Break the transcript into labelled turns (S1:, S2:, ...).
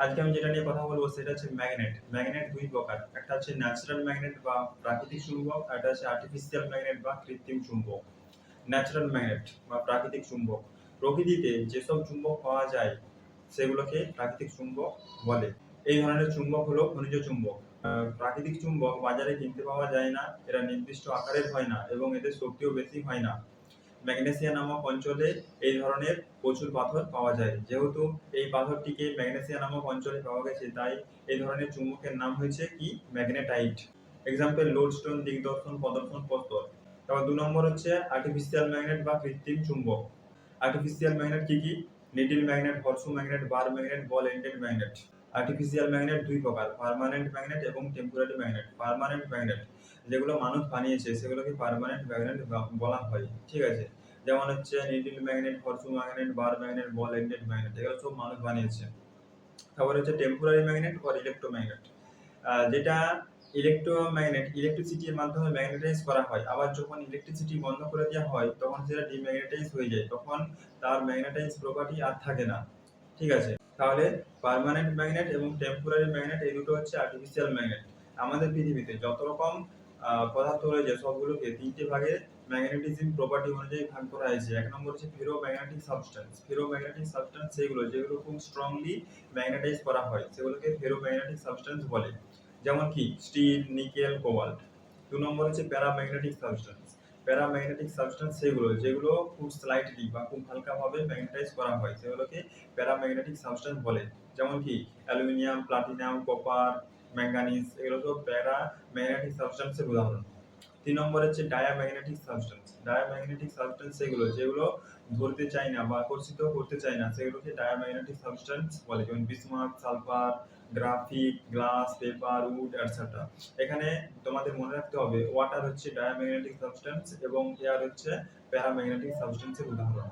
S1: আজকে আমি যেটা নিয়ে কথা বলবো সেটা হচ্ছে ম্যাগনেট। ম্যাগনেট দুই প্রকার, একটা হচ্ছে ন্যাচারাল ম্যাগনেট বা প্রাকৃতিক চুম্বক, আর একটা হচ্ছে আর্টিফিশিয়াল ম্যাগনেট বা কৃত্রিম চুম্বক। ন্যাচারাল ম্যাগনেট বা প্রাকৃতিক চুম্বক, প্রকৃতিতে যেসব চুম্বক পাওয়া যায় সেগুলোকে প্রাকৃতিক চুম্বক বলে। এই ধরনের চুম্বক হলো খনিজ চুম্বক। প্রাকৃতিক চুম্বক বাজারে কিনতে পাওয়া যায় না, এরা নির্দিষ্ট আকারের হয় না এবং এদের শক্তিও বেশি হয় না। ম্যাগনেসিয়া নামক অঞ্চলে এই ধরনের প্রচুর পাথর পাওয়া যায়। যেহেতু এই পাথরটিকে ম্যাগনেসিয়া নামক অঞ্চলে পাওয়া গেছে, তাই এই ধরনের চুম্বকের নাম হয়েছে কি ম্যাগনেটাইট। এক্সাম্পল লোডস্টোন, দিগদর্শন, প্রদর্শন, প্রস্তর। তারপর ২ নম্বর হচ্ছে আর্টিফিশিয়াল ম্যাগনেট বা কৃত্রিম চুম্বক। আর্টিফিশিয়াল ম্যাগনেট কি কি? Needle magnet, horseshoe magnet, bar magnet, ball ended magnet. Artificial magnet দুই প্রকার, পার্মানেন্ট ম্যাগনেট এবং টেম্পোরারি ম্যাগনেট। পার্মানেন্ট ম্যাগনেট যেগুলো মানুষ বানিয়েছে সেগুলোকে পার্মানেন্ট ম্যাগনেট বলা হয়, ঠিক আছে? যেমন হচ্ছে needle magnet, horseshoe magnet, bar magnet, ball ended magnet, এগুলো সব মানুষ বানিয়েছে। তারপর হচ্ছে টেম্পোরারি ম্যাগনেট বা ইলেকট্রোম্যাগনেট, যেটা ইলেকট্রোম্যাগনেট ইলেকট্রিসিটির মাধ্যমে ম্যাগনেটাইজ করা হয়, আবার যখন ইলেকট্রিসিটি বন্ধ করে দেওয়া হয় তখন সেটা ডিম্যাগনেটাইজ হয়ে যায়, তখন তার ম্যাগনেটাইজ প্রপার্টি আর থাকে না, ঠিক আছে? তাহলে পার্মানেন্ট ম্যাগনেট এবং টেম্পোরারি ম্যাগনেট এই দুটো হচ্ছে আর্টিফিশিয়াল ম্যাগনেট। আমাদের পৃথিবীতে যত রকম পদার্থ রয়েছে সবগুলোকে তিনটে ভাগে ম্যাগনেটিজম প্রপার্টি অনুযায়ী ভাগ করা হয়েছে। এক নম্বর হচ্ছে ফেরোম্যাগনেটিক সাবস্টেন্স। ফেরোম্যাগনেটিক সাবস্টেন্স সেগুলো যেগুলো খুব স্ট্রংলি ম্যাগনেটাইজ করা হয় সেগুলোকে ফেরোম্যাগনেটিক সাবস্টেন্স বলে। যেমন কি স্টিল, নিকেল, কোবাল্ট। ২ নম্বর হচ্ছে প্যারাম্যাগনেটিক সাবস্টেন্স। প্যারাম্যাগনেটিক সাবস্টেন্স সেগুলো যেগুলো খুব স্লাইটলি বা খুব হালকাভাবে ম্যাগনেটাইজ করা হয় সেগুলোকে প্যারাম্যাগনেটিক সাবস্টেন্স বলে। যেমন কি অ্যালুমিনিয়াম, প্লাটিনাম, কপার, ম্যাঙ্গানিজ, এগুলো সব প্যারাম্যাগনেটিক সাবস্টেন্সের উদাহরণ। ৩ নম্বর হচ্ছে ডায়াম্যাগনেটিক সাবস্টেন্স। ডায়াম্যাগনেটিক সাবস্টেন্স সেগুলো যেগুলো ধরতে চায় না বা আকর্ষিত করতে চায় না সেগুলোকে ডায়াম্যাগনেটিক সাবস্টেন্স বলে। যেমন bismuth, sulphur, graphite, glass, paper, wood etcetera. এখানে তোমাদের মনে রাখতে হবে ওয়াটার হচ্ছে ডায়াম্যাগনেটিক সাবস্টেন্স এবং এয়ার হচ্ছে প্যারাম্যাগনেটিক সাবস্টেন্সের উদাহরণ।